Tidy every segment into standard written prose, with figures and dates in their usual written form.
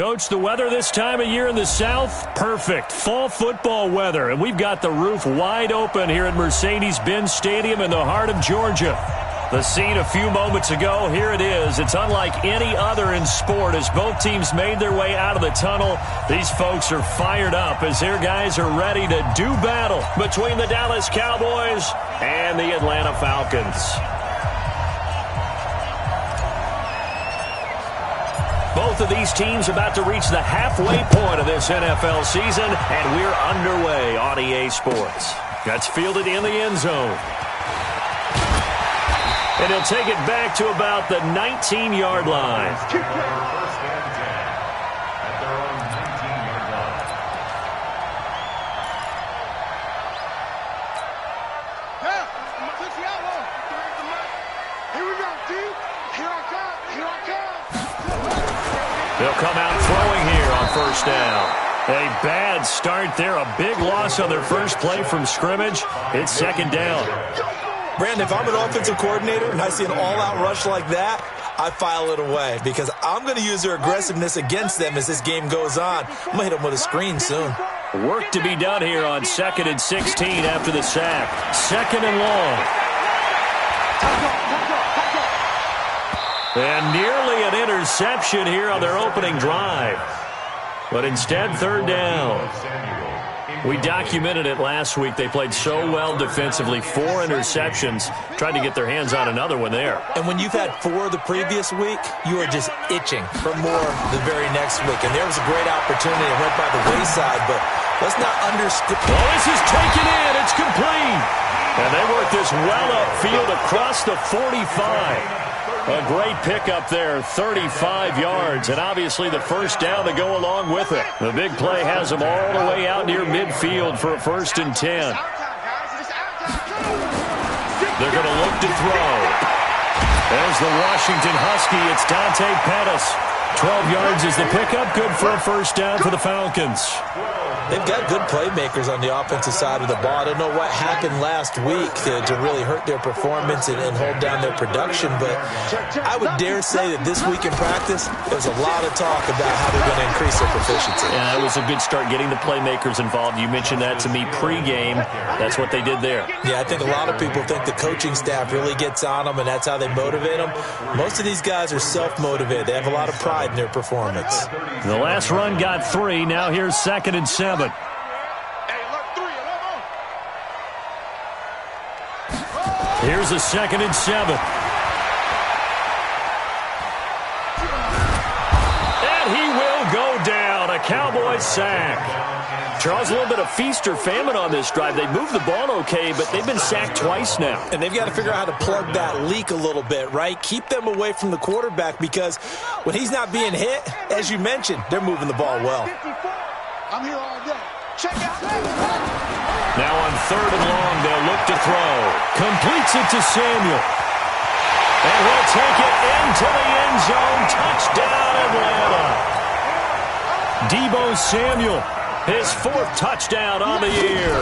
Coach, the weather this time of year in the South, perfect. Fall football weather, and we've got the roof wide open here at Mercedes-Benz Stadium in the heart of Georgia. The scene a few moments ago, here it is. It's unlike any other in sport as both teams made their way out of the tunnel. These folks are fired up as their guys are ready to do battle between the Dallas Cowboys and the Atlanta Falcons. Both of these teams about to reach the halfway point of this NFL season, and we're underway on EA Sports. That's fielded in the end zone. And he'll take it back to about the 19-yard line. They'll come out throwing here on first down. A bad start there. A big loss on their first play from scrimmage. It's second down. Brandon, if I'm an offensive coordinator and I see an all-out rush like that, I file it away because I'm going to use their aggressiveness against them as this game goes on. I'm going to hit them with a screen soon. Work to be done here on 2nd and 16 after the sack. Second and long. And nearly an interception here on their opening drive. But instead, third down. We documented it last week. They played so well defensively. 4 interceptions. Tried to get their hands on another one there. And when you've had 4 the previous week, you are just itching for more the very next week. And there was a great opportunity. It went by the wayside, but let's not understate. Well, this is taken in. It's complete. And they work this well upfield across the 45. A great pickup there, 35 yards, and obviously the first down to go along with it. The big play has them all the way out near midfield for a 1st and 10. They're going to look to throw. There's the Washington Husky. It's Dante Pettis. 12 yards is the pickup. Good for a first down for the Falcons. They've got good playmakers on the offensive side of the ball. I don't know what happened last week to really hurt their performance and hold down their production, but I would dare say that this week in practice, there's a lot of talk about how they're going to increase their proficiency. Yeah, it was a good start getting the playmakers involved. You mentioned that to me pregame. That's what they did there. Yeah, I think a lot of people think the coaching staff really gets on them, and that's how they motivate them. Most of these guys are self-motivated. They have a lot of pride in their performance. The last run got 3. Now here's 2nd and 7. Here's a 2nd and 7. And he will go down. A Cowboy sack. Charles, a little bit of feast or famine on this drive. They moved the ball okay, but they've been sacked twice now. And they've got to figure out how to plug that leak a little bit, right? Keep them away from the quarterback because when he's not being hit, as you mentioned, they're moving the ball well. I'm here all day. Check out. Now on 3rd and long, they'll look to throw. Completes it to Samuel. And he'll take it into the end zone. Touchdown, Atlanta. Deebo Samuel, his 4th touchdown on the year.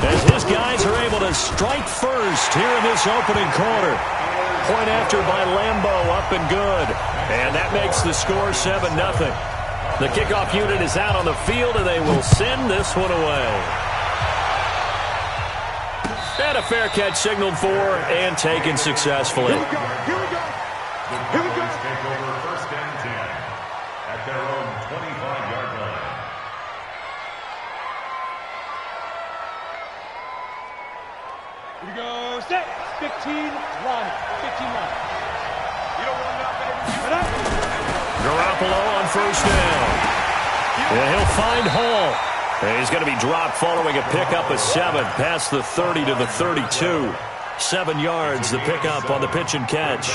As his guys are able to strike first here in this opening quarter. Point after by Lambeau, up and good. And that makes the score 7-0. The kickoff unit is out on the field, and they will send this one away. And a fair catch signaled for and taken successfully. Here we go. Here we go. Here we go. Take over 1st and 10 at their own 25-yard line. Here we go. Set. 15 line. 15 line. You don't want that, baby. Garoppolo on first down. And he'll find Hall. And he's going to be dropped following a pickup of 7 past the 30 to the 32. 7 yards, the pickup on the pitch and catch.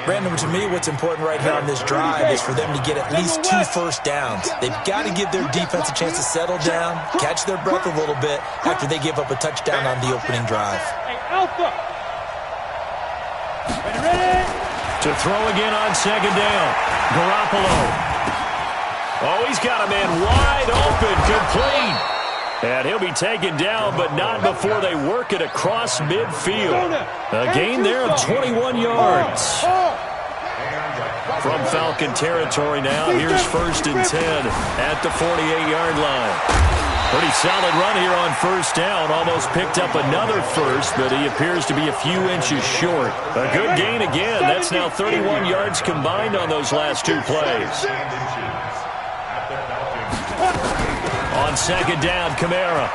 Brandon, to me, what's important right here on this drive is for them to get at least 2 first downs. They've got to give their defense a chance to settle down, catch their breath a little bit after they give up a touchdown on the opening drive. Hey, Alpha. Ready? To throw again on 2nd down. Garoppolo. Oh, he's got a man wide open, complete. And he'll be taken down, but not before they work it across midfield. A gain there of 21 yards. From Falcon territory now, here's 1st and 10 at the 48-yard line. Pretty solid run here on 1st down. Almost picked up another first, but he appears to be a few inches short. A good gain again. That's now 31 yards combined on those last 2 plays. On 2nd down, Kamara.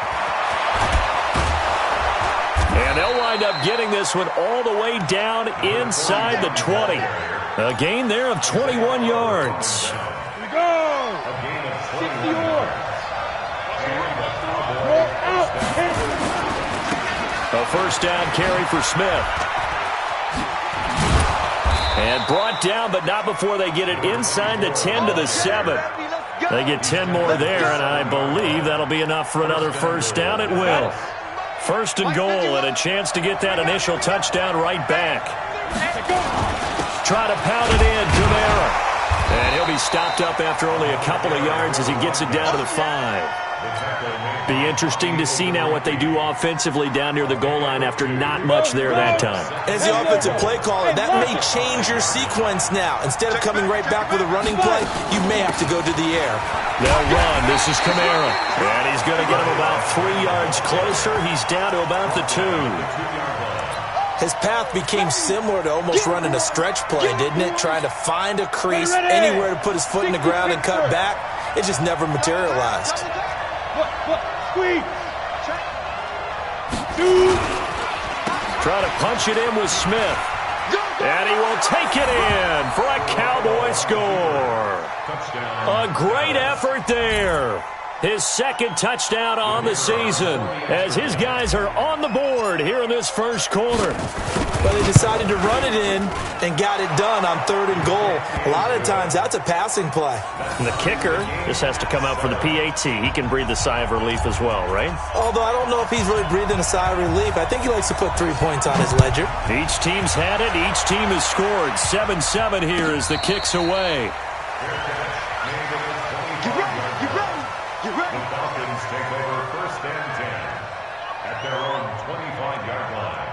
And they'll wind up getting this one all the way down inside the 20. A gain there of 21 yards. Here we go. 60 yards. A 1st down carry for Smith. And brought down, but not before they get it inside the 10 to the 7. They get 10 more there, and I believe that'll be enough for another 1st down. It will. 1st and goal, and a chance to get that initial touchdown right back. Try to pound it in, Kamara. And he'll be stopped up after only a couple of yards as he gets it down to the 5. Be interesting to see now what they do offensively down near the goal line after not much there that time. As the offensive play caller, that may change your sequence now. Instead of coming right back with a running play, you may have to go to the air. They'll run. This is Kamara. And he's going to get him about 3 yards closer. He's down to about the 2. His path became similar to almost running a stretch play, didn't it? Trying to find a crease, anywhere to put his foot in the ground and cut back. It just never materialized. Squeeze. Try to punch it in with Smith. And he will take it in for a Cowboy score. A great effort there. His 2nd touchdown on the season as his guys are on the board here in this 1st quarter. But they decided to run it in and got it done on 3rd and goal. A lot of times that's a passing play. And the kicker just has to come out for the PAT. He can breathe a sigh of relief as well, right? Although I don't know if he's really breathing a sigh of relief. I think he likes to put 3 points on his ledger. Each team's had it. Each team has scored. 7-7 here as the kick's away. The Falcons take over 1st and 10 at their own 25-yard line.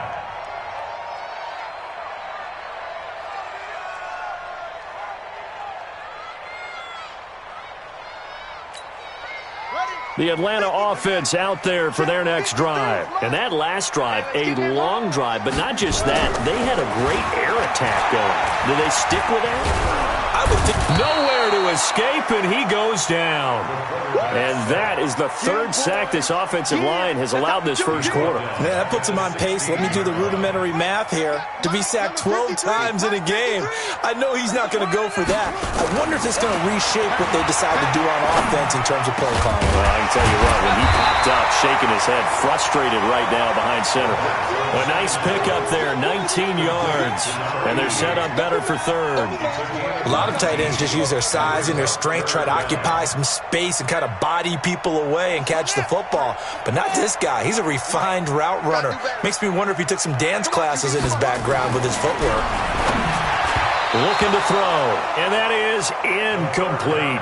The Atlanta offense out there for their next drive. And that last drive, a long drive, but not just that. They had a great air attack going. Do they stick with that? I would think nowhere to escape, and he goes down. And that is the 3rd sack this offensive line has allowed this 1st quarter. Man, that puts him on pace. Let me do the rudimentary math here. To be sacked 12 times in a game, I know he's not going to go for that. I wonder if it's going to reshape what they decide to do on offense in terms of play calling. Well, I can tell you what, when he popped up, shaking his head, frustrated right now behind center. A nice pickup there, 19 yards, and they're set up better for 3rd. A lot of tight ends just use their size and their strength, try to occupy some space and kind of body people away and catch the football. But not this guy. He's a refined route runner. Makes me wonder if he took some dance classes in his background with his footwork. Looking to throw, and that is incomplete.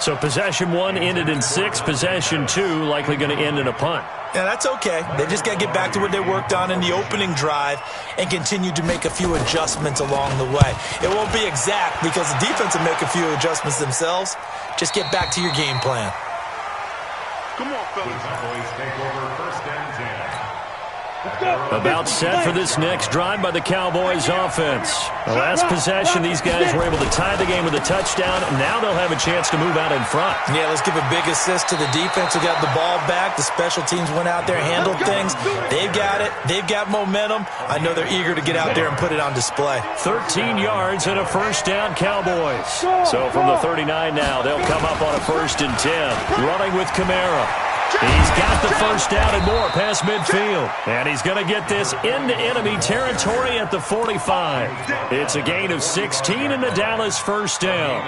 So possession 1 ended in 6. Possession 2 likely going to end in a punt. Yeah, that's okay. They just got to get back to what they worked on in the opening drive and continue to make a few adjustments along the way. It won't be exact because the defense will make a few adjustments themselves. Just get back to your game plan. Come on, fellas. The Cowboys take over 1st and 10. About set for this next drive by the Cowboys offense. The last possession, these guys were able to tie the game with a touchdown. Now they'll have a chance to move out in front. Yeah, let's give a big assist to the defense who got the ball back. The special teams went out there, handled things. They've got it. They've got momentum. I know they're eager to get out there and put it on display. 13 yards and a 1st down, Cowboys. So from the 39 now, they'll come up on a 1st and 10. Running with Kamara. He's got the 1st down and more past midfield. And he's going to get this into enemy territory at the 45. It's a gain of 16 and the Dallas 1st down.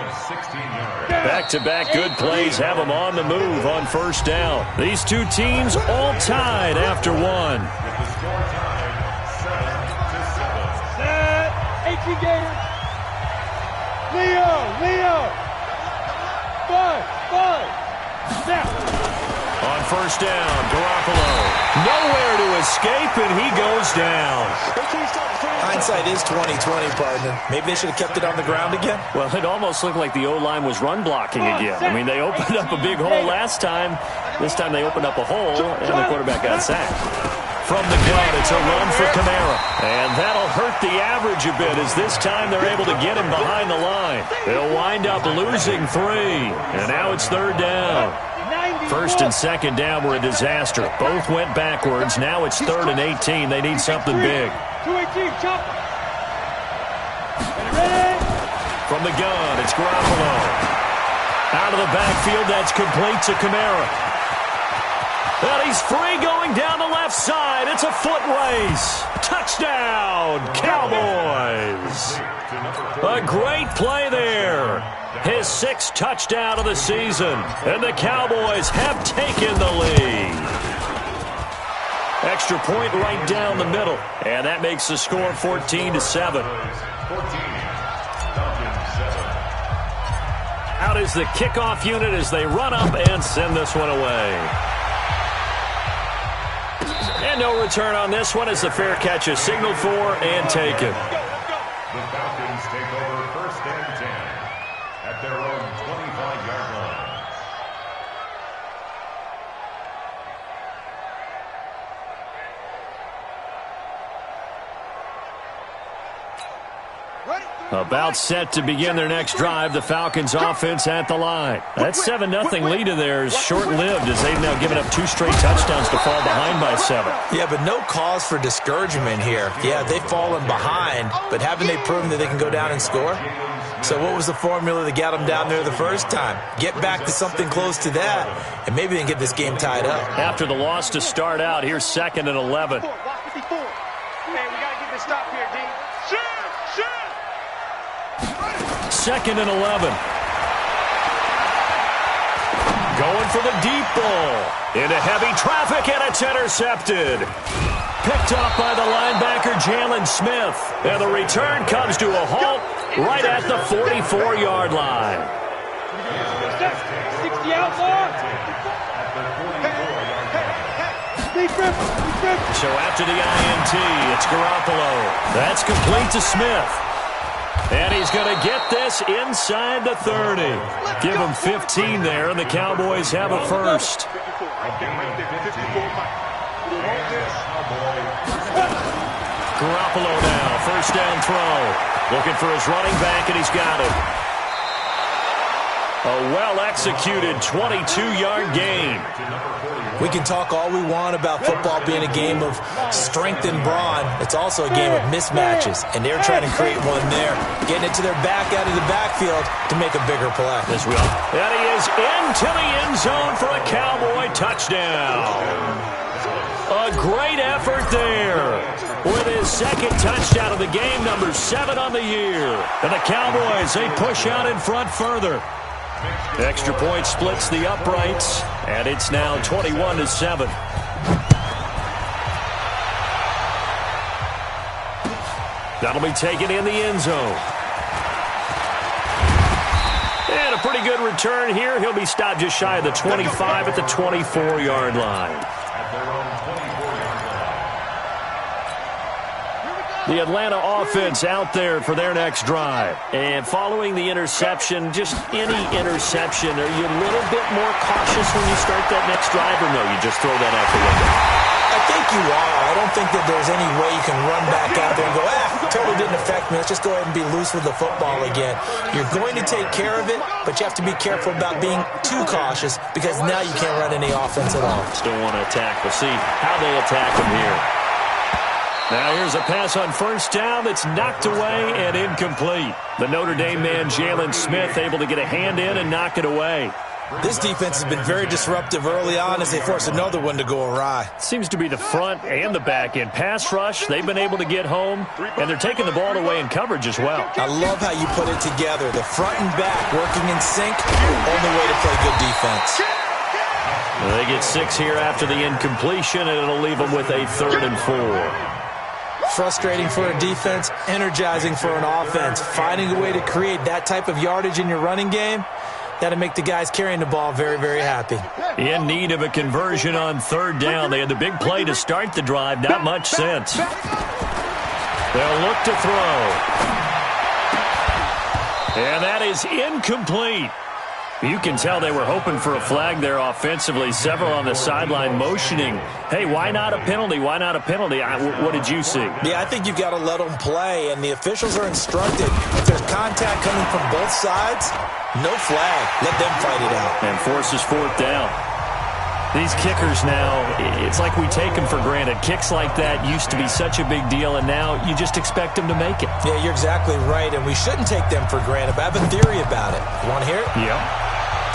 Back-to-back good plays have them on the move on 1st down. These two teams all tied after 1. Set. 18 Gators. Leo. 5. Snap. On 1st down, Garoppolo. Nowhere to escape, and he goes down. Hindsight is 20/20, partner. Maybe they should have kept it on the ground again. Well, it almost looked like the O-line was run blocking again. I mean, they opened up a big hole last time. This time they opened up a hole, and the quarterback got sacked. From the gun, it's a run for Kamara. And that'll hurt the average a bit, as this time they're able to get him behind the line. They'll wind up losing 3. And now it's 3rd down. 1st and 2nd down were a disaster. Both went backwards. Now it's 3rd and 18. They need something big. 2-18, chop. From the gun, it's Garoppolo. Out of the backfield, that's complete to Kamara. And he's free going down the left side. It's a foot race. Touchdown, Cowboys. A great play there. His 6th touchdown of the season. And the Cowboys have taken the lead. Extra point right down the middle. And that makes the score 14-7. Out is the kickoff unit as they run up and send this one away. And no return on this one as the fair catch is signaled for and taken. The Falcons take over 1st and 10 at their own 25-yard line. About set to begin their next drive, the Falcons offense at the line. That 7-0 lead of theirs short-lived as they've now given up 2 straight touchdowns to fall behind by 7. Yeah, but no cause for discouragement here. Yeah, they've fallen behind, but haven't they proven that they can go down and score? So what was the formula that got them down there the first time? Get back to something close to that, and maybe they can get this game tied up. After the loss to start out, here's 2nd and 11. Man, we got to get this stop here, D. 2nd and 11. Going for the deep ball. Into heavy traffic, and it's intercepted. Picked off by the linebacker, Jalen Smith. And the return comes to a halt right at the 44-yard line. 60 out, Lord. So after the INT, it's Garoppolo. That's complete to Smith. And he's going to get this inside the 30. Give him 15 there, and the Cowboys have a first. Garoppolo now, first down throw. Looking for his running back, and he's got it. A well-executed 22-yard gain. We can talk all we want about football being a game of strength and brawn. It's also a game of mismatches, and they're trying to create one there, getting it to their back out of the backfield to make a bigger play. As well. And he is into the end zone for a Cowboy touchdown. A great effort there with his 2nd touchdown of the game, number 7 on the year. And the Cowboys, they push out in front further. Extra point splits the uprights, and it's now 21-7. That'll be taken in the end zone. And a pretty good return here. He'll be stopped just shy of the 25 at the 24-yard line. The Atlanta offense out there for their next drive. And following the interception, just any interception, are you a little bit more cautious when you start that next drive, or no, you just throw that out the window? I think you are. I don't think that there's any way you can run back out there and go, totally didn't affect me. Let's just go ahead and be loose with the football again. You're going to take care of it, but you have to be careful about being too cautious because now you can't run any offense at all. Still want to attack. We'll see how they attack him here. Now here's a pass on first down that's knocked away and incomplete. The Notre Dame man, Jalen Smith, able to get a hand in and knock it away. This defense has been very disruptive early on as they force another one to go awry. Seems to be the front and the back end. Pass rush, they've been able to get home, and they're taking the ball away in coverage as well. I love how you put it together. The front and back working in sync, only way to play good defense. They get 6 here after the incompletion, and it'll leave them with a 3rd and 4. Frustrating for a defense, energizing for an offense. Finding a way to create that type of yardage in your running game, Got to make the guys carrying the ball very, very happy. In need of a conversion on third down. They had the big play to start the drive. Not much sense. They'll look to throw. And that is incomplete. You can tell they were hoping for a flag there offensively. Several on the sideline motioning, hey, why not a penalty? Why not a penalty? What did you see? Yeah, I think you've got to let them play, and the officials are instructed. If there's contact coming from both sides, no flag. Let them fight it out. And forces fourth down. These kickers now, it's like we take them for granted. Kicks like that used to be such a big deal, and now you just expect them to make it. Yeah, you're exactly right, and we shouldn't take them for granted, but I have a theory about it. You want to hear it? Yeah.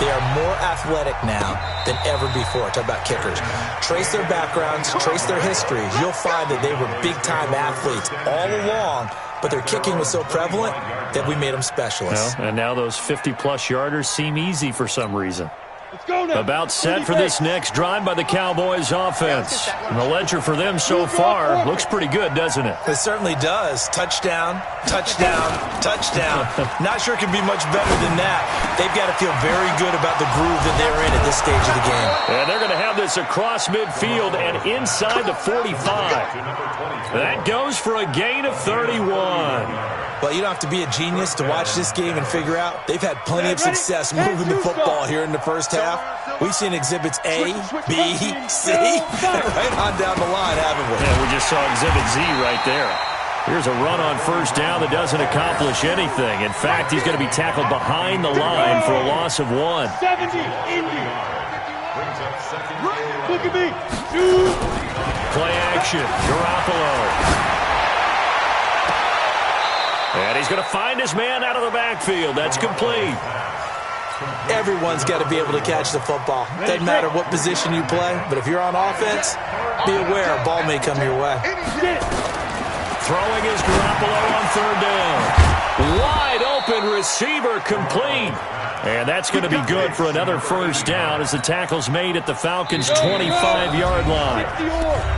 They are more athletic now than ever before. Talk about kickers. Trace their backgrounds, trace their histories. You'll find that they were big-time athletes all along, but their kicking was so prevalent that we made them specialists. Well, and now those 50-plus yarders seem easy for some reason. Let's go now. About set for this next drive by the Cowboys offense. And the ledger for them so far looks pretty good, doesn't it? It certainly does. Touchdown, touchdown, touchdown. Not sure it can be much better than that. They've got to feel very good about the groove that they're in at this stage of the game. And they're going to have this across midfield and inside the 45. That goes for a gain of 31. Well, you don't have to be a genius to watch this game and figure out they've had plenty of success moving the football here in the first half. We've seen exhibits A, B, C, right on down the line, haven't we? Yeah, we just saw exhibit Z right there. Here's a run on first down that doesn't accomplish anything. In fact, he's going to be tackled behind the line for a loss of 1. 70, Indy. Look at me. Shoot. Play action. Garoppolo. And he's going to find his man out of the backfield. That's complete. Everyone's got to be able to catch the football. Doesn't matter what position you play, but if you're on offense, be aware a ball may come your way. Throwing is Garoppolo on third down. Wide open receiver complete. And that's going to be good for another first down as the tackle's made at the Falcons' 25-yard line.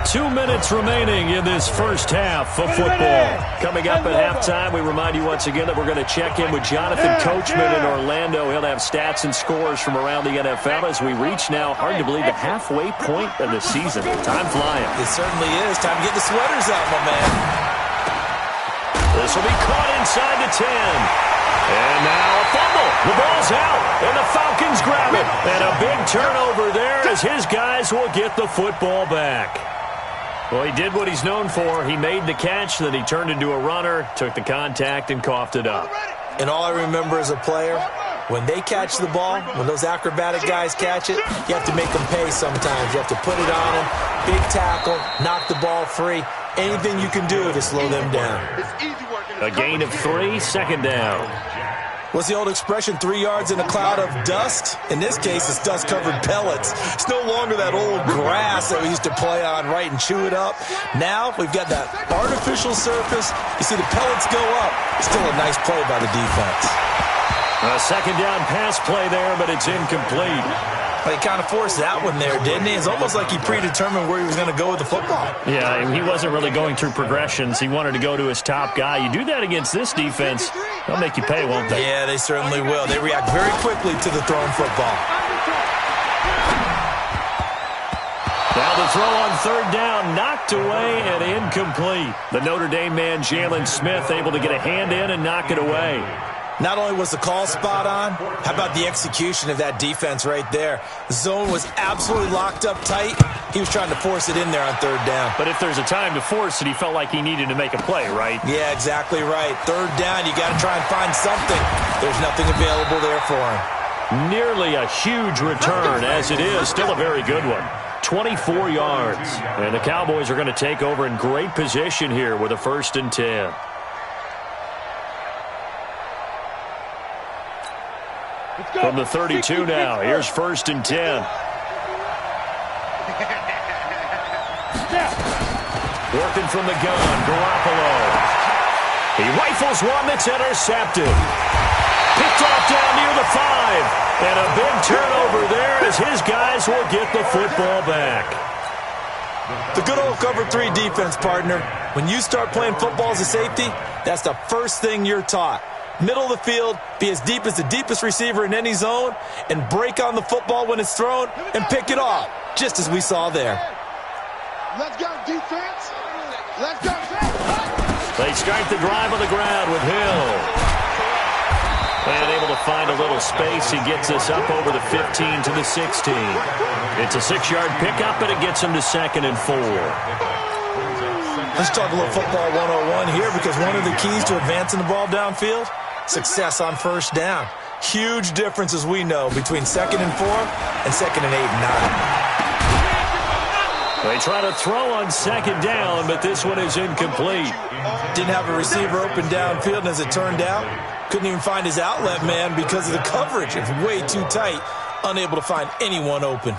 2 minutes remaining in this first half of football. Coming up at halftime, we remind you once again that we're going to check in with Jonathan Coachman in Orlando. He'll have stats and scores from around the NFL as we reach now, hard to believe, the halfway point of the season. Time flying. It certainly is. Time to get the sweaters out, my man. This will be caught inside the 10. And now a fumble. The ball's out, and the Falcons grab it. And a big turnover there as his guys will get the football back. Well, he did what he's known for. He made the catch, then he turned into a runner, took the contact, and coughed it up. And all I remember as a player, when they catch the ball, when those acrobatic guys catch it, you have to make them pay sometimes. You have to put it on them, big tackle, knock the ball free. Anything you can do to slow them down. A gain of 3, second down. What's the old expression, 3 yards in a cloud of dust? In this case, it's dust-covered pellets. It's no longer that old grass that we used to play on, right, and chew it up. Now we've got that artificial surface. You see the pellets go up. Still a nice play by the defense. A second down pass play there, but it's incomplete. He kind of forced that one there, didn't he? It's almost like he predetermined where he was going to go with the football. Yeah, he wasn't really going through progressions. He wanted to go to his top guy. You do that against this defense, they'll make you pay, won't they? Yeah, they certainly will. They react very quickly to the thrown football. Now the throw on third down, knocked away and incomplete. The Notre Dame man, Jalen Smith, able to get a hand in and knock it away. Not only was the call spot on, how about the execution of that defense right there? The zone was absolutely locked up tight. He was trying to force it in there on third down. But if there's a time to force it, he felt like he needed to make a play, right? Yeah, exactly right. Third down, you got to try and find something. There's nothing available there for him. Nearly a huge return, as it is. Still a very good one. 24 yards. And the Cowboys are going to take over in great position here with a 1st and 10. From the 32 now, here's 1st and 10. Working from the gun, Garoppolo. He rifles one that's intercepted. Picked off down near the 5. And a big turnover there as his guys will get the football back. The good old cover 3 defense, partner. When you start playing football as a safety, that's the first thing you're taught. middle of the field, be as deep as the deepest receiver in any zone, and break on the football when it's thrown and pick it off, just as we saw there. Let's go, defense. Let's go. They start the drive on the ground with Hill. And able to find a little space. He gets us up over the 15 to the 16. It's a 6-yard pickup, and it gets him to 2nd and 4. Let's talk a little football 101 here, because one of the keys to advancing the ball downfield, success on first down. Huge difference, as we know, between 2nd and 4 and 2nd and 8 and 9. They try to throw on 2nd down, but this one is incomplete. Didn't have a receiver open downfield, and as it turned out, couldn't even find his outlet man because of the coverage. It's way too tight, unable to find anyone open.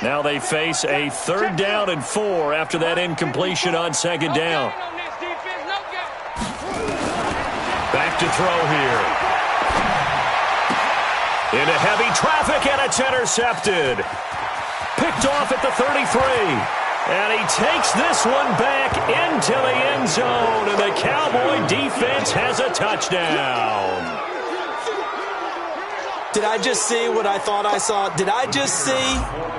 Now they face a 3rd down and 4 after that incompletion on 2nd down. Back to throw here. Into heavy traffic, and it's intercepted. Picked off at the 33. And he takes this one back into the end zone, and the Cowboy defense has a touchdown. Did I just see what I thought I saw? Did I just see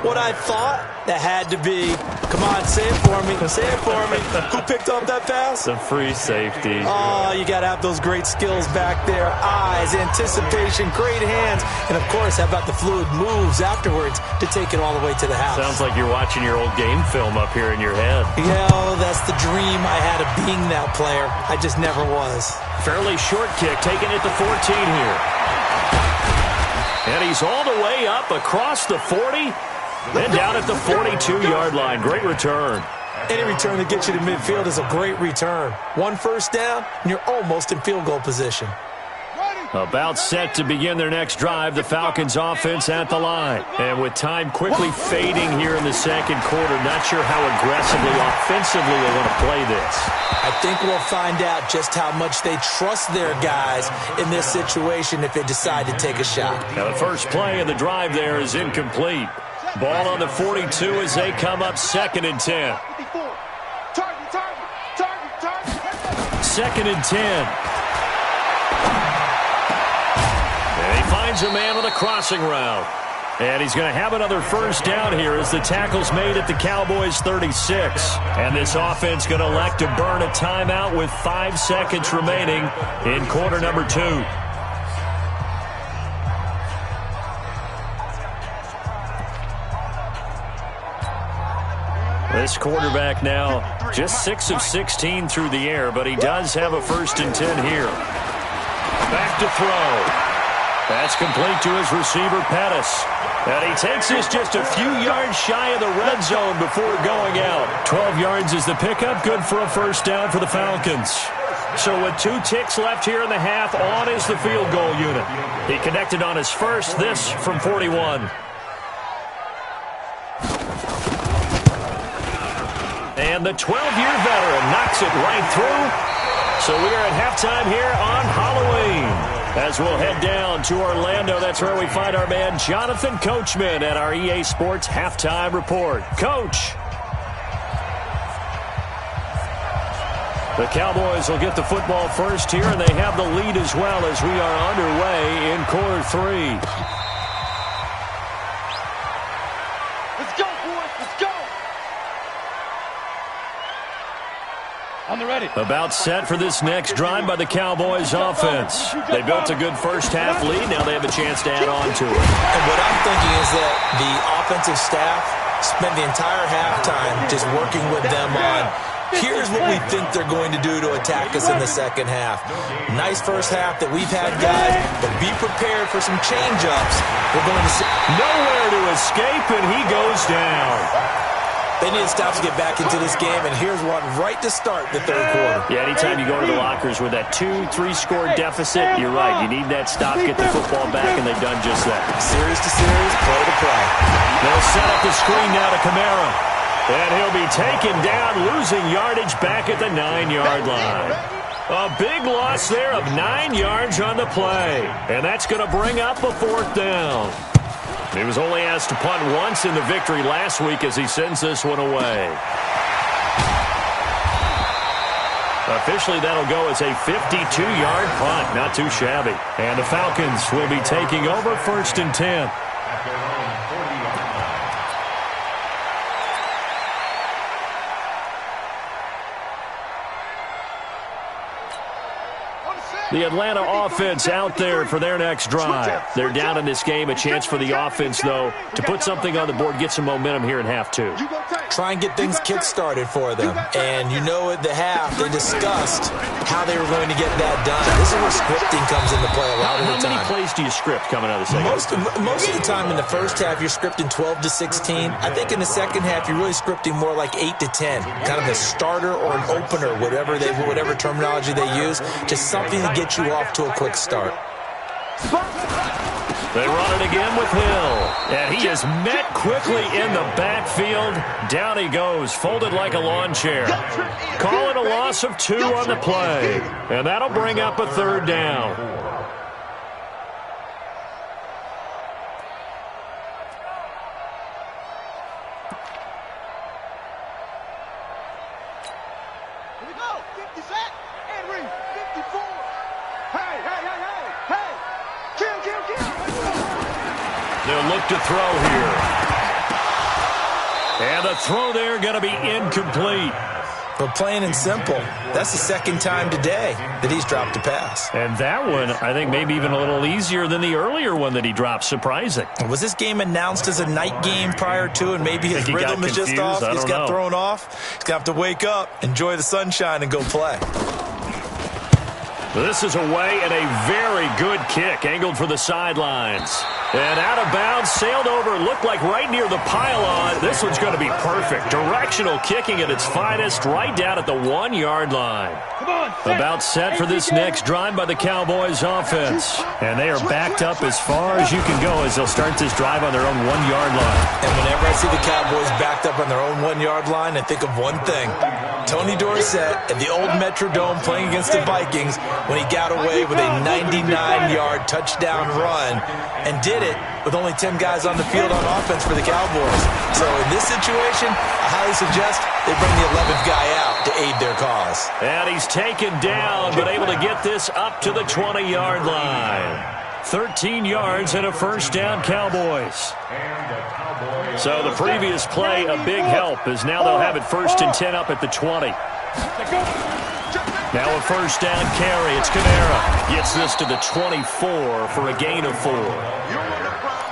what I thought? That had to be. Come on, say it for me. Say it for me. Who picked up that pass? The free safety. Oh, you got to have those great skills back there. Eyes, anticipation, great hands. And, of course, how about the fluid moves afterwards to take it all the way to the house? Sounds like you're watching your old game film up here in your head. Yeah, that's the dream I had of being that player. I just never was. Fairly short kick, taken at the 14 here. And he's all the way up across the 40, then down at the 42-yard line. Great return. Any return that gets you to midfield is a great return. 1 first down, and you're almost in field goal position. About set to begin their next drive, the Falcons offense at the line. And with time quickly fading here in the 2nd quarter, not sure how aggressively, offensively they want to play this. I think we'll find out just how much they trust their guys in this situation if they decide to take a shot. Now the first play of the drive there is incomplete. Ball on the 42 as they come up 2nd and 10. 2nd and 10. And he finds a man with a crossing route. And he's going to have another first down here as the tackle's made at the Cowboys' 36. And this offense going to elect to burn a timeout with 5 seconds remaining in quarter number 2. This quarterback now just 6 of 16 through the air, but he does have a 1st and 10 here. Back to throw. That's complete to his receiver, Pettis. And he takes this just a few yards shy of the red zone before going out. 12 yards is the pickup, good for a first down for the Falcons. So with 2 ticks left here in the half, on is the field goal unit. He connected on his first, this from 41. And the 12-year veteran knocks it right through. So we are at halftime here on Halloween. As we'll head down to Orlando, that's where we find our man Jonathan Coachman at our EA Sports Halftime Report. Coach. The Cowboys will get the football first here, and they have the lead as well as we are underway in quarter 3. Let's go, boys. Let's go. On the ready. About set for this next drive by the Cowboys offense. They built a good first half lead. Now they have a chance to add on to it. And what I'm thinking is that the offensive staff spent the entire halftime just working with them on, here's what we think they're going to do to attack us in the second half. Nice first half that we've had, guys, but be prepared for some change-ups. We're going to see nowhere to escape, and he goes down. They need to stop to get back into this game, and here's one right to start the third quarter. Yeah, anytime you go to the lockers with that 2-3 score deficit, you're right. You need that stop, get the football back, and they've done just that. Series to series, play to play. They'll set up the screen now to Kamara. And he'll be taken down, losing yardage back at the 9-yard line. A big loss there of 9 yards on the play. And that's going to bring up a 4th down. He was only asked to punt once in the victory last week as he sends this one away. Officially, that'll go as a 52-yard punt. Not too shabby. And the Falcons will be taking over 1st and 10. At their own 40-yard line. The Atlanta offense out there for their next drive. They're down in this game. A chance for the offense, though, to put something on the board, get some momentum here in half two. Try and get things kick-started for them. And you know at the half, they discussed how they were going to get that done. This is where scripting comes into play a lot of the time. How many plays do you script coming out of the second? Most of the time in the first half, you're scripting 12 to 16. I think in the second half, you're really scripting more like 8 to 10. Kind of a starter or an opener, whatever terminology they use. Just something to get you off to a quick start. They run it again with Hill. And he is met quickly in the backfield. Down he goes, folded like a lawn chair. Call it a loss of 2 on the play. And that'll bring up a 3rd down. Here we go. 50 set. And ring. 54. Hey. Kill. They'll look to throw here. And the throw there going to be incomplete. But plain and simple, that's the second time today that he's dropped a pass. And that one, I think, maybe even a little easier than the earlier one that he dropped. Surprising. Was this game announced as a night game prior to, and maybe his rhythm is just off? He's got thrown off. He's going to have to wake up, enjoy the sunshine, and go play. This is away and a very good kick, angled for the sidelines. And out of bounds, sailed over, looked like right near the pylon. This one's going to be perfect. Directional kicking at its finest, right down at the 1-yard line. About set for this next drive by the Cowboys offense. And they are backed up as far as you can go as they'll start this drive on their own 1-yard line. And whenever I see the Cowboys backed up on their own 1-yard line, I think of one thing. Tony Dorsett at the old Metrodome playing against the Vikings when he got away with a 99-yard touchdown run and did it with only 10 guys on the field on offense for the Cowboys. So in this situation, I highly suggest they bring the 11th guy out to aid their cause. And he's taken down, but able to get this up to the 20-yard line. 13 yards and a 1st down, Cowboys. So the previous play, a big help, as now they'll have it 1st and 10 up at the 20. Now a 1st down carry. It's Kamara. Gets this to the 24 for a gain of 4.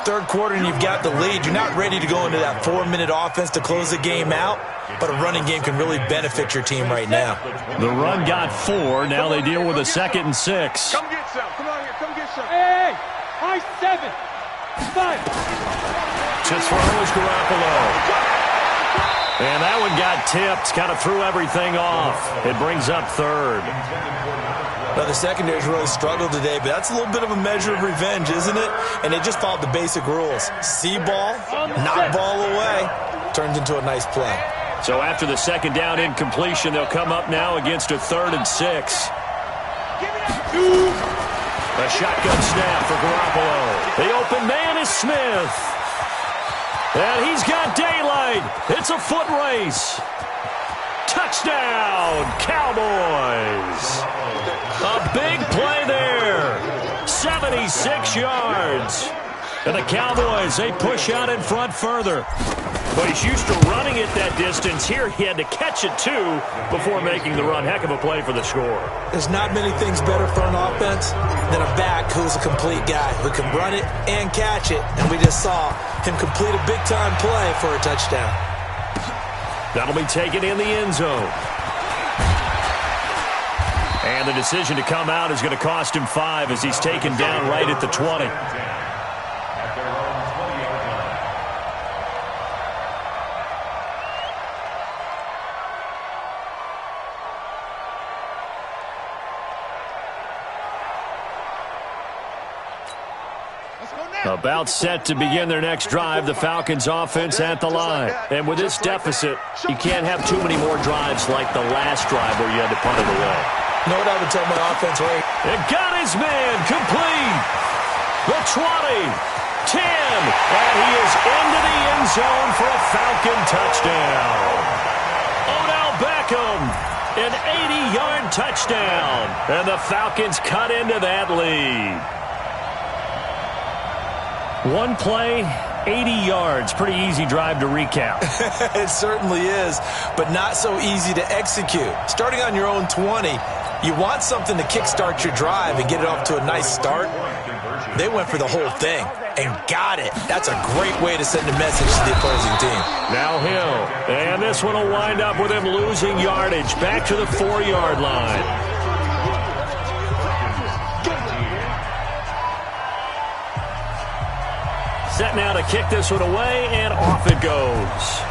Third quarter and you've got the lead. You're not ready to go into that 4-minute offense to close the game out, but a running game can really benefit your team right now. The run got 4. Now they deal with a 2nd and 6. Come get some. Come on here. Come get some. Hey. High 7. 5. To throw is Garoppolo. And that one got tipped, kind of threw everything off. It brings up 3rd. Now, the secondary's really struggled today, but that's a little bit of a measure of revenge, isn't it? And they just followed the basic rules. See ball, knock ball away, turns into a nice play. So after the 2nd down incompletion, they'll come up now against a 3rd and 6. A shotgun snap for Garoppolo. The open man is Smith. And he's got daylight. It's a foot race. Touchdown, Cowboys. A big play there. 76 yards. And the Cowboys, they push out in front further. But he's used to running it that distance. Here he had to catch it, too, before making the run. Heck of a play for the score. There's not many things better for an offense than a back who's a complete guy who can run it and catch it. And we just saw him complete a big-time play for a touchdown. That'll be taken in the end zone. And the decision to come out is going to cost him 5 as he's taken down right at the 20. About set to begin their next drive, the Falcons offense at the line. And with this deficit, you can't have too many more drives like the last drive where you had to punt it away. You know what I would tell my offense, right? It got his man complete. The 20, 10, and he is into the end zone for a Falcon touchdown. Odell Beckham An 80-yard touchdown. And the Falcons cut into that lead. One play, 80 yards. Pretty easy drive to recap. It certainly is, but not so easy to execute. Starting on your own 20, you want something to kickstart your drive and get it off to a nice start. They went for the whole thing and got it. That's a great way to send a message to the opposing team. Now Hill, and this one will wind up with him losing yardage back to the 4-yard line. Set now to kick this one away, and off it goes.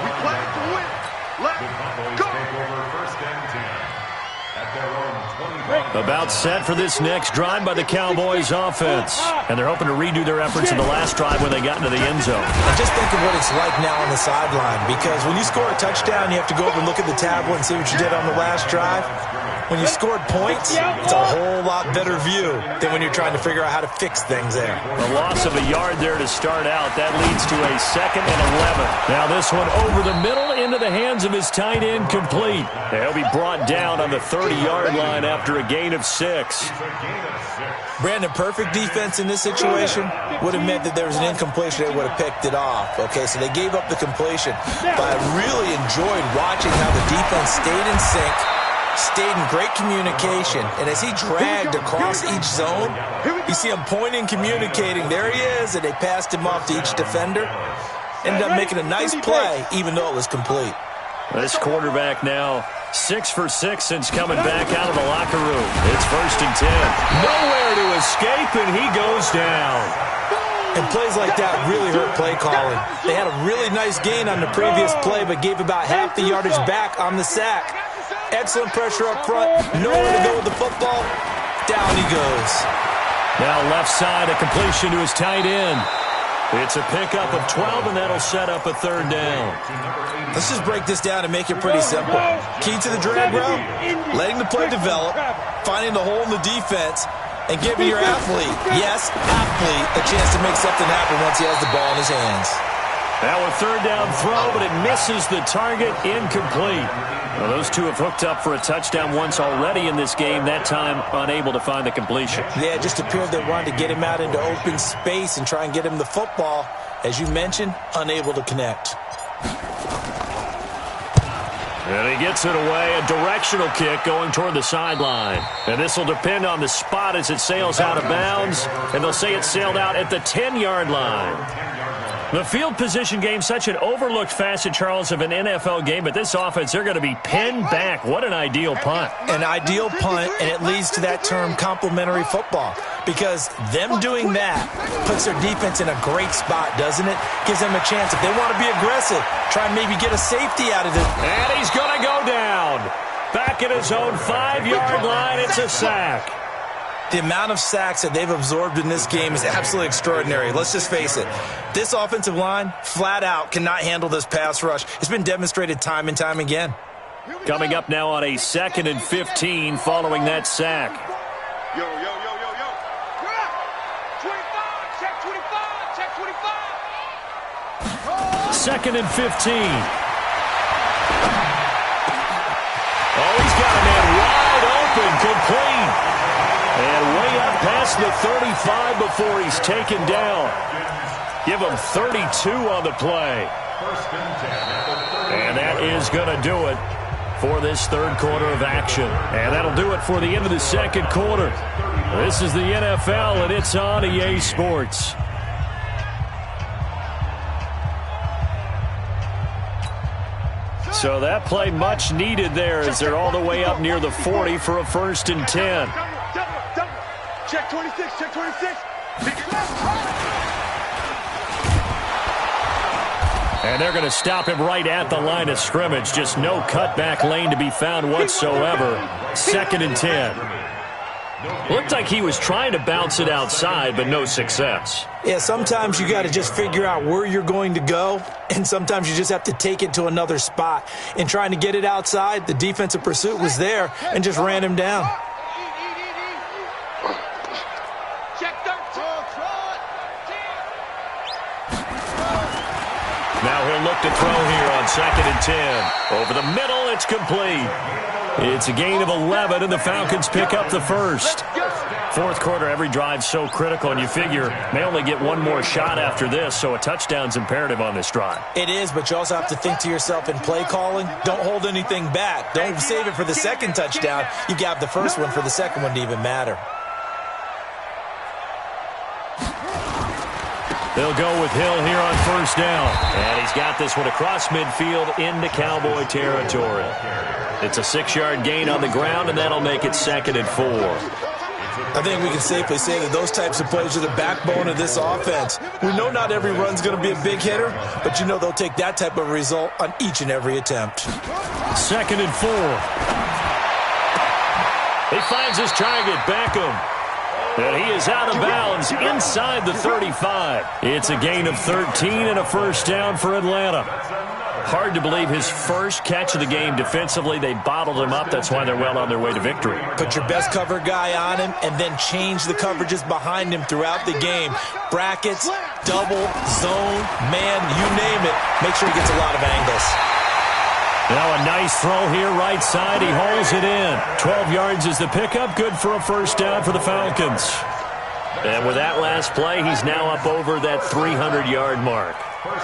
We play to win. Let's go. About set for this next drive by the Cowboys offense. And they're hoping to redo their efforts in the last drive when they got into the end zone. And just think of what it's like now on the sideline, because when you score a touchdown, you have to go over and look at the tablet and see what you did on the last drive. When you scored points, it's a whole lot better view than when you're trying to figure out how to fix things there. A loss of a yard there to start out. That leads to a 2nd and 11. Now this one over the middle into the hands of his tight end, complete. He'll be brought down on the 30-yard line after a gain of 6. Brandon, perfect defense in this situation would have meant that there was an incompletion. They would have picked it off. Okay, so they gave up the completion. But I really enjoyed watching how the defense stayed in sync, stayed in great communication, and as he dragged across each zone, you see him pointing, communicating. There he is, and they passed him off to each defender. Ended up making a nice play, even though it was complete. This quarterback now 6 for 6 since coming back out of the locker room. It's 1st and 10. Nowhere to escape, and he goes down. And plays like that really hurt play calling. They had a really nice gain on the previous play, but gave about half the yardage back on the sack. Excellent pressure up front. Nowhere to go with the football. Down he goes. Now left side, a completion to his tight end. It's a pickup of 12, and that'll set up a 3rd down. Let's just break this down and make it pretty simple. Key to the drag route, letting the play develop, finding the hole in the defense, and giving your athlete, yes, athlete, a chance to make something happen once he has the ball in his hands. Now a 3rd down throw, but it misses the target, incomplete. Well, those two have hooked up for a touchdown once already in this game, that time unable to find the completion. Yeah, it just appeared they wanted to get him out into open space and try and get him the football. As you mentioned, unable to connect. And he gets it away, a directional kick going toward the sideline. And this will depend on the spot as it sails out of bounds. And they'll say it sailed out at the 10-yard line. The field position game, such an overlooked facet, Charles, of an NFL game. But this offense, they're going to be pinned back. What an ideal punt. An ideal punt, and it leads to that term complementary football. Because them doing that puts their defense in a great spot, doesn't it? Gives them a chance. If they want to be aggressive, try and maybe get a safety out of it. And he's going to go down. Back at his own 5-yard line, it's a sack. The amount of sacks that they've absorbed in this game is absolutely extraordinary. Let's just face it. This offensive line, flat out, cannot handle this pass rush. It's been demonstrated time and time again. Coming up now on a 2nd and 15 following that sack. Yo. 25, check 25, check 25. 2nd and 15. Oh, he's got a man wide open, complete. And way up past the 35 before he's taken down. Give him 32 on the play. And that is going to do it for this 3rd quarter of action. And that'll do it for the end of the 2nd quarter. This is the NFL, and it's on EA Sports. So that play much needed there as they're all the way up near the 40 for a 1st and 10. Check 26, check 26. And they're going to stop him right at the line of scrimmage. Just no cutback lane to be found whatsoever. 2nd and 10. Looked like he was trying to bounce it outside, but no success. Yeah, sometimes you got to just figure out where you're going to go, and sometimes you just have to take it to another spot. In trying to get it outside, the defensive pursuit was there and just ran him down. Check 13. Now he'll look to throw here on 2nd and 10. Over the middle, it's complete. It's a gain of 11, and the Falcons pick up the first. Fourth quarter, every drive's so critical, and you figure may only get one more shot after this, so a touchdown's imperative on this drive. It is, but you also have to think to yourself in play calling, don't hold anything back. Don't save it for the second touchdown. You got the first one for the second one to even matter. They'll go with Hill here on first down. And he's got this one across midfield into Cowboy territory. It's a 6-yard gain on the ground, and that'll make it 2nd and 4. I think we can safely say that those types of plays are the backbone of this offense. We know not every run's going to be a big hitter, but you know they'll take that type of result on each and every attempt. 2nd and 4. He finds his target, Beckham. And he is out of bounds inside the 35. It's a gain of 13 and a first down for Atlanta. Hard to believe his first catch of the game defensively. They bottled him up. That's why they're well on their way to victory. Put your best cover guy on him and then change the coverages behind him throughout the game. Brackets, double, zone, man, you name it. Make sure he gets a lot of angles. Now a nice throw here right side. He holds it in. 12 yards is the pickup. Good for a first down for the Falcons. And with that last play, he's now up over that 300-yard mark.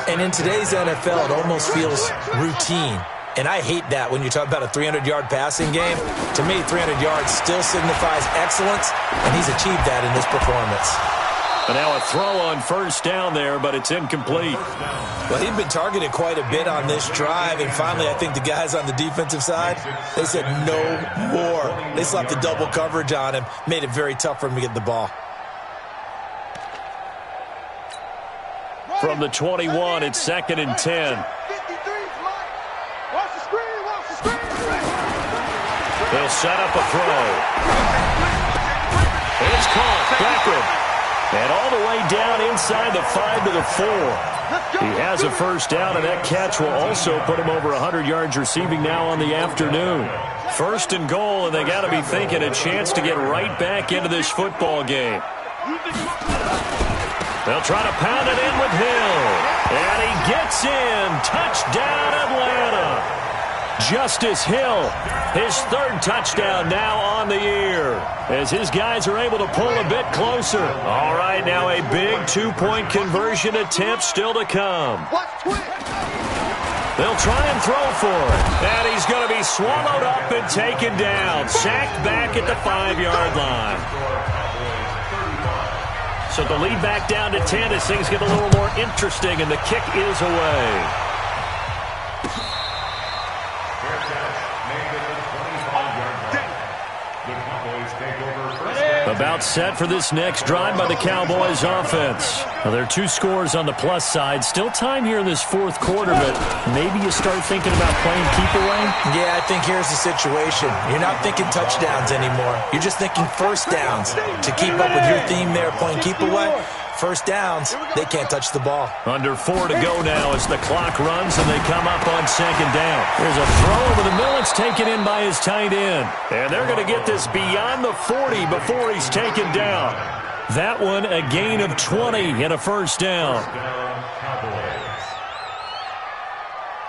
And in today's NFL, it almost feels routine. And I hate that when you talk about a 300-yard passing game. To me, 300 yards still signifies excellence, and he's achieved that in this performance. And now a throw on first down there, but it's incomplete. Well, he'd been targeted quite a bit on this drive, and finally I think the guys on the defensive side, they said no more. They slapped the double coverage on him, made it very tough for him to get the ball. From the 21, it's 2nd and 10. They'll set up a throw. It's caught. Beckham. And all the way down inside the 5 to the 4. He has a first down, and that catch will also put him over 100 yards receiving now on the afternoon. First and goal, and they got to be thinking a chance to get right back into this football game. They'll try to pound it in with Hill. And he gets in. Touchdown, Atlanta. Justice Hill, his third touchdown now on the year, as his guys are able to pull a bit closer. All right, now a big two-point conversion attempt still to come. They'll try and throw for it, and he's going to be swallowed up and taken down. Sacked back at the 5-yard line. So the lead back down to 10 as things get a little more interesting, and the kick is away. About set for this next drive by the Cowboys offense. Now, there are 2 scores on the plus side. Still time here in this fourth quarter, but maybe you start thinking about playing keep away? Yeah, I think here's the situation. You're not thinking touchdowns anymore. You're just thinking first downs. To keep up with your theme there, playing keep away, first downs, they can't touch the ball. Under 4 to go now as the clock runs and they come up on second down. There's a throw over the middle. It's taken in by his tight end. And they're going to get this beyond the 40 before he's taken down. That one a gain of 20 and a first down.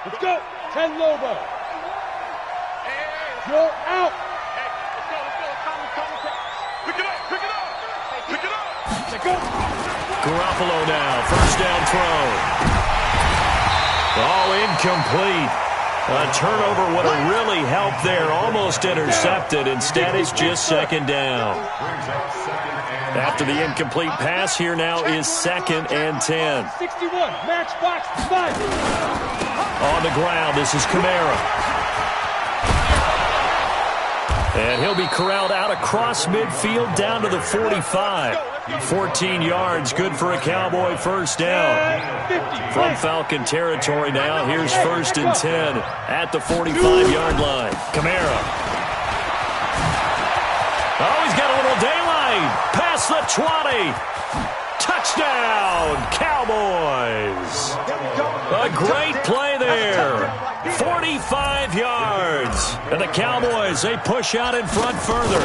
Let's go. 10 Lobo. You're out. Pick it up. Pick it up. Pick it up. Let's go. Garoppolo now, first down throw. Oh, incomplete. A turnover would have really helped there. Almost intercepted. Instead, it's just second down. After the incomplete pass, here now is 2nd and 10. 61, matchbox 5. On the ground, this is Kamara. And he'll be corralled out across midfield down to the 45. 14 yards, good for a Cowboy first down. From Falcon territory now, here's 1st and 10 at the 45-yard line. Kamara. Oh, he's got a little daylight. Past the 20. Touchdown, Cowboys. A great play there. 45 yards. And the Cowboys, they push out in front further.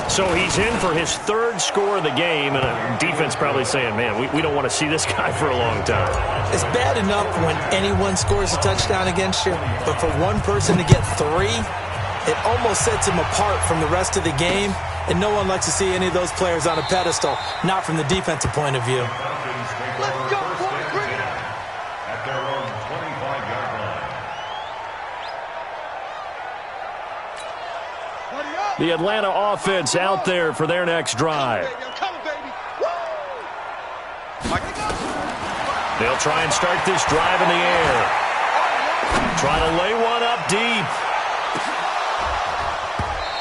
So he's in for his third score of the game, and a defense probably saying, man, we don't want to see this guy for a long time. It's bad enough when anyone scores a touchdown against you, but for one person to get 3, it almost sets him apart from the rest of the game, and no one likes to see any of those players on a pedestal, not from the defensive point of view. Let's go, boys. Bring it. At their own 25-yard line. Buddy up. The Atlanta offense out there for their next drive. Baby, I'm coming, baby. Woo! They'll try and start this drive in the air. Try to lay one up deep.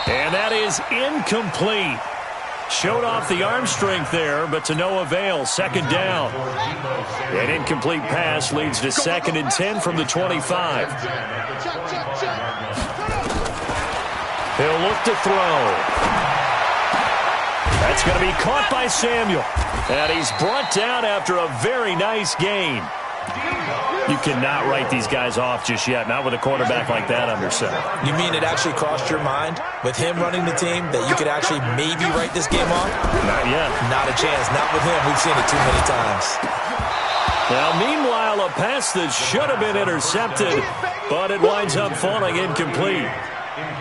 And that is incomplete. Showed off the arm strength there, but to no avail. Second down. An incomplete pass leads to 2nd and 10 from the 25. He'll look to throw. That's going to be caught by Samuel. And he's brought down after a very nice gain. You cannot write these guys off just yet, not with a quarterback like that under center. You mean it actually crossed your mind with him running the team that you could actually maybe write this game off? Not yet. Not a chance. Not with him. We've seen it too many times. Now, meanwhile, a pass that should have been intercepted, but it winds up falling incomplete.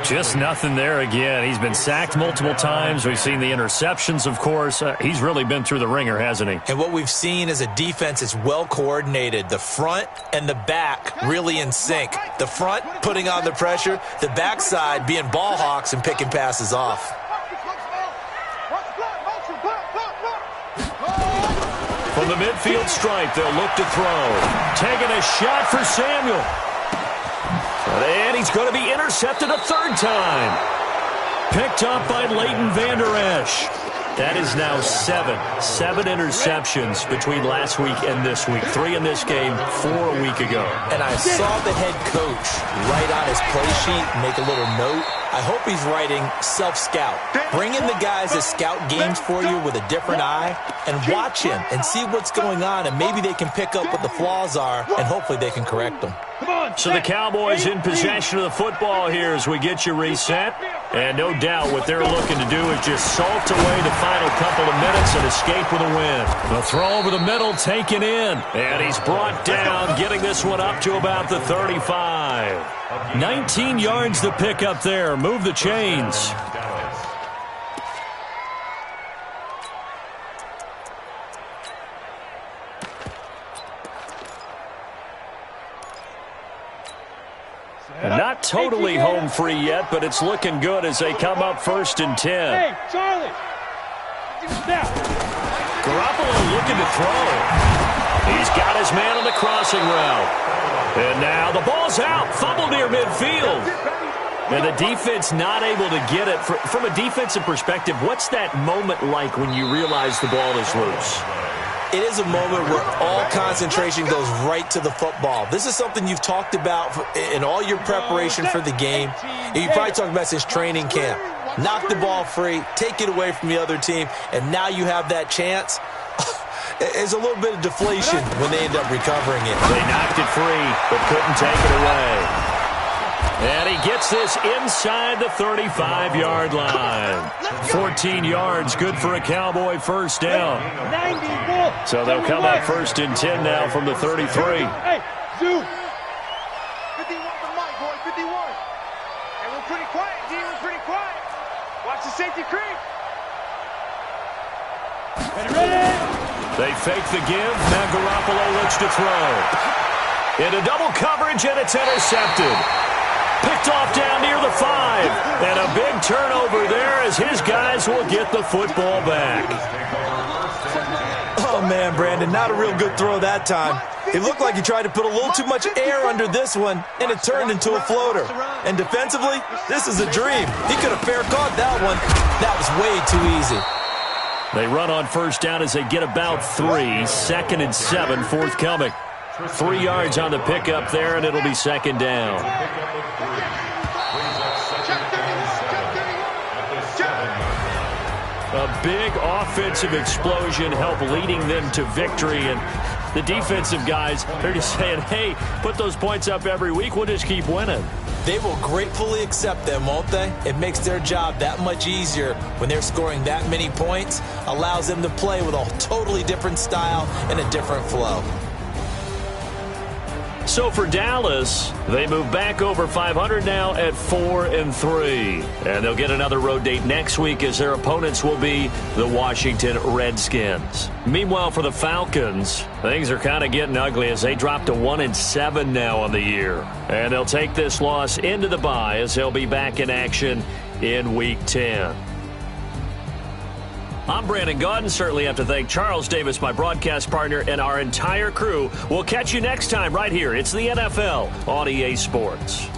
Just nothing there again. He's been sacked multiple times. We've seen the interceptions, of course. He's really been through the ringer, hasn't he? And what we've seen is a defense is well coordinated. The front and the back really in sync. The front putting on the pressure. The backside being ball hawks and picking passes off. From the midfield stripe, they'll look to throw. Taking a shot for Samuel. And he's going to be intercepted a 3rd time. Picked up by Leighton Vander Esch. That is now 7 interceptions between last week and this week. 3 in this game, 4 a week ago. And I saw the head coach write on his play sheet, make a little note. I hope he's writing self-scout. Bring in the guys that scout games for you with a different eye and watch him and see what's going on, and maybe they can pick up what the flaws are, and hopefully they can correct them. So the Cowboys in possession of the football here as we get you reset. And no doubt what they're looking to do is just salt away the final couple of minutes and escape with a win. The throw over the middle taken in. And he's brought down, getting this one up to about the 35. 19 yards to pick up there. Move the chains. Not totally home free yet, but it's looking good as they come up 1st and 10. Hey, Charlie. Garoppolo looking to throw. He's got his man on the crossing route. And now the ball's out. Fumble near midfield. And the defense not able to get it. From a defensive perspective, what's that moment like when you realize the ball is loose? It is a moment where all concentration goes right to the football. This is something you've talked about in all your preparation for the game. You probably talked about since training camp. Knock the ball free, take it away from the other team, and now you have that chance. There's a little bit of deflation when they end up recovering it. They knocked it free, but couldn't take it away. And he gets this inside the 35-yard line. 14 yards, good for a Cowboy first down. 94. So they'll come up 1st and 10 now from the 33. Hey, Zoo. 51 for Mike, boy, 51. And we're pretty quiet, D. We're pretty quiet. Watch the safety creep. Ready? They fake the give. Now Garoppolo looks to throw. Into double coverage, and it's intercepted. Picked off down near the 5. And a big turnover there as his guys will get the football back. Oh, man, Brandon, not a real good throw that time. It looked like he tried to put a little too much air under this one, and it turned into a floater. And defensively, this is a dream. He could have fair caught that one. That was way too easy. They run on 1st down as they get about 3. 2nd and 7 forthcoming. 3 yards on the pickup there, and it'll be 2nd down. A big offensive explosion helped leading them to victory. And the defensive guys, they're just saying, hey, put those points up every week. We'll just keep winning. They will gratefully accept them, won't they? It makes their job that much easier when they're scoring that many points. Allows them to play with a totally different style and a different flow. So for Dallas, they move back over 500 now at 4-3. And they'll get another road date next week as their opponents will be the Washington Redskins. Meanwhile, for the Falcons, things are kind of getting ugly as they drop to 1-7 now on the year. And they'll take this loss into the bye as they'll be back in action in Week 10. I'm Brandon Gaudin. Certainly have to thank Charles Davis, my broadcast partner, and our entire crew. We'll catch you next time right here. It's the NFL on EA Sports.